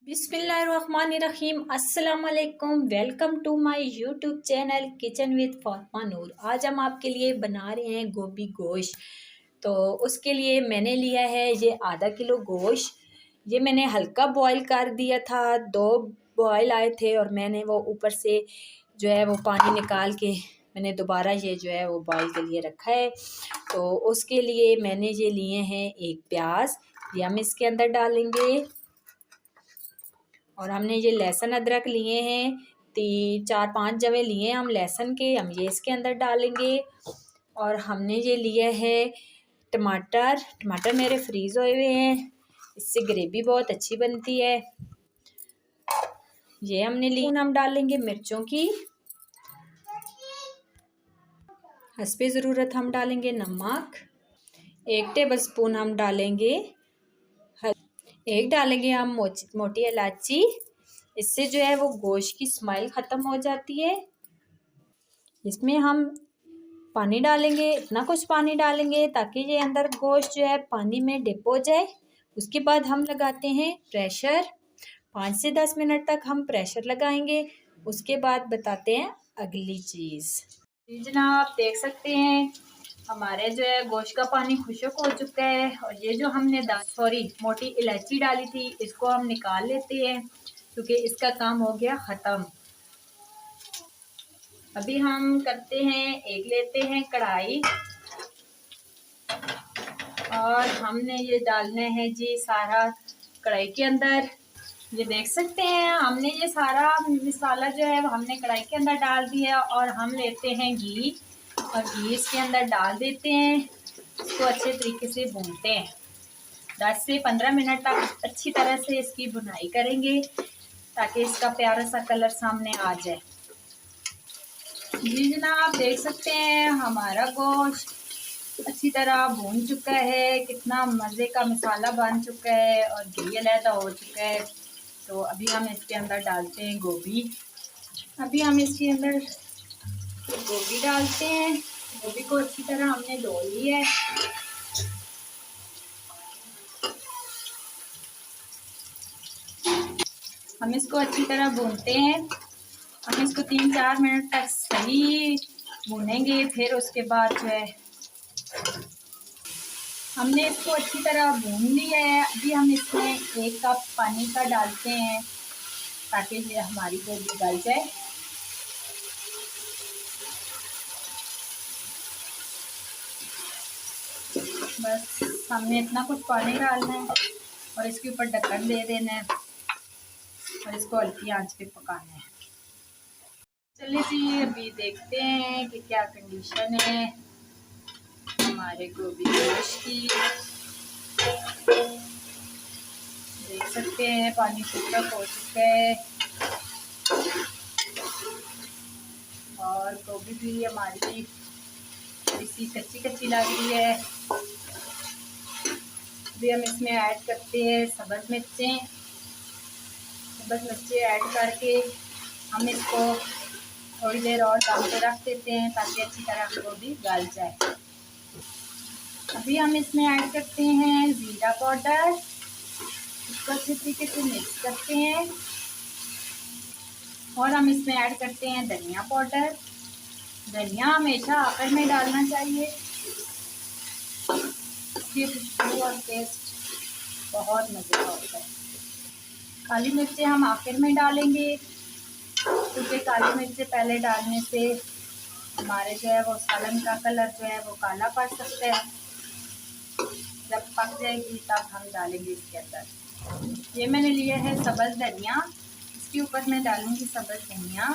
बिस्मिल्लाहिर्रहमानिर्रहीम। अस्सलाम वालेकुम। Welcome to my YouTube channel kitchen with Fatima Noor. आज हम आपके लिए बना रहे हैं गोभी गोश्त। तो उसके लिए मैंने लिया है ये आधा किलो गोश्त। ये मैंने हल्का बॉईल कर दिया था, 2 बॉईल आए थे और मैंने वो ऊपर से जो है वो पानी निकाल के मैंने दोबारा ये जो है वो बॉईल के लिए रखा है। तो उसके लिए मैंने ये लिए हैं एक प्याज, ये हम इसके अंदर डालेंगे। और हमने ये लहसुन अदरक लिए हैं, 4-5 जवे लिए हम लहसुन के, हम ये इसके अंदर डालेंगे। और हमने ये लिया है टमाटर मेरे फ्रीज़ हुए हुए हैं, इससे ग्रेवी बहुत अच्छी बनती है। ये हमने लिए। हम डालेंगे मिर्चों की, हस्बे ज़रूरत हम डालेंगे नमक। 1 टेबल स्पून हम डालेंगे एक डालेंगे हम मोटी इलायची। इससे जो है वो गोश्त की स्मेल ख़त्म हो जाती है। इसमें हम पानी डालेंगे, इतना कुछ पानी डालेंगे ताकि ये अंदर गोश्त जो है पानी में डिप हो जाए। उसके बाद हम लगाते हैं प्रेशर। 5 से 10 मिनट तक हम प्रेशर लगाएंगे। उसके बाद बताते हैं अगली चीज़। जी जनाब, आप देख सकते हैं हमारे जो है गोश्त का पानी खुश्क हो चुका है। और ये जो हमने मोटी इलायची डाली थी, इसको हम निकाल लेते हैं क्योंकि इसका काम हो गया ख़त्म। अभी हम करते हैं, एक लेते हैं कढ़ाई और हमने ये डालना है जी सारा कढ़ाई के अंदर। ये देख सकते हैं हमने ये सारा मसाला जो है हमने कढ़ाई के अंदर डाल दिया। और हम लेते हैं घी और घी इसके अंदर डाल देते हैं। इसको अच्छे तरीके से भूनते हैं, 10 से 15 मिनट तक अच्छी तरह से इसकी भुनाई करेंगे ताकि इसका प्यारा सा कलर सामने आ जाए। जी जनाब, आप देख सकते हैं हमारा गोश्त अच्छी तरह भून चुका है, कितना मज़े का मसाला बन चुका है और घी अलहदा हो चुका है। तो अभी हम इसके अंदर डालते हैं गोभी। अभी हम इसके अंदर गोभी डालते हैं। गोभी को अच्छी तरह हमने धो लिया है। हम इसको अच्छी तरह भूनते हैं। हम इसको 3-4 मिनट तक सही भूनेंगे। फिर उसके बाद जो है हमने इसको अच्छी तरह भून लिया है। अभी हम इसमें 1 कप पानी का डालते हैं ताकि ये हमारी गोभी गल जाए। बस हमने इतना कुछ पानी डालना है और इसके ऊपर ढक्कन दे देना है और इसको हल्की आंच पे पकाना है। चलिए जी, अभी देखते हैं कि क्या कंडीशन है हमारे गोभी गोश्त की। देख सकते हैं पानी सूखा हो चुका है और गोभी भी हमारी थोड़ी सी कच्ची कच्ची लग रही है। अभी हम इसमें ऐड करते हैं सब्ज़ मिर्चें ऐड करके हम इसको थोड़ी देर और दम पे रख देते हैं ताकि अच्छी तरह गोभी गल जाए। अभी हम इसमें ऐड करते हैं ज़ीरा पाउडर। इसको अच्छी तरीके से मिक्स करते हैं और हम इसमें ऐड करते हैं धनिया पाउडर। धनिया हमेशा आखिर में डालना चाहिए, इसकी खुशबू और टेस्ट बहुत मज़े का होता है। काली मिर्चें हम आखिर में डालेंगे क्योंकि काली मिर्चें पहले डालने से हमारे जो है वो सालन का कलर जो है वो काला पड़ सकता है। जब पक जाएगी तब हम डालेंगे इसके अंदर। ये मैंने लिया है सब्ज़ धनिया, इसके ऊपर मैं डालूंगी सब्ज़ धनिया।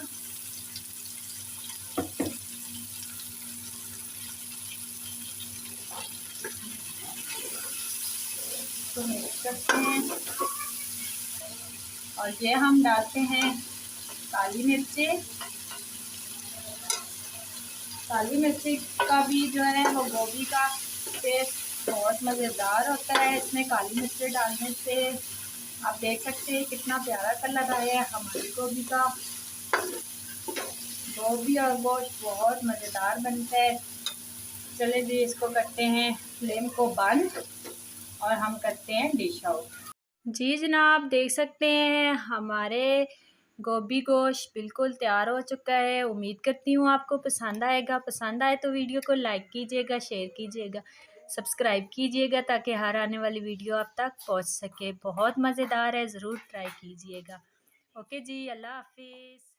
तो मिक्स करते हैं और ये हम डालते हैं काली मिर्चें। काली मिर्ची का भी जो है वो गोभी का टेस्ट बहुत मज़ेदार होता है। इसमें काली मिर्ची डालने से आप देख सकते हैं कितना प्यारा कलर आया है हमारी गोभी का। गोभी और गोश्त बहुत मज़ेदार बनता है। चले जी, इसको करते हैं फ्लेम को बंद और हम करते हैं डिश आउट। जी जनाब, देख सकते हैं हमारे गोभी गोश्त बिल्कुल तैयार हो चुका है। उम्मीद करती हूँ आपको पसंद आएगा। पसंद आए तो वीडियो को लाइक कीजिएगा, शेयर कीजिएगा, सब्सक्राइब कीजिएगा ताकि हर आने वाली वीडियो आप तक पहुँच सके। बहुत मज़ेदार है, ज़रूर ट्राई कीजिएगा। ओके जी, अल्लाह हाफिज़।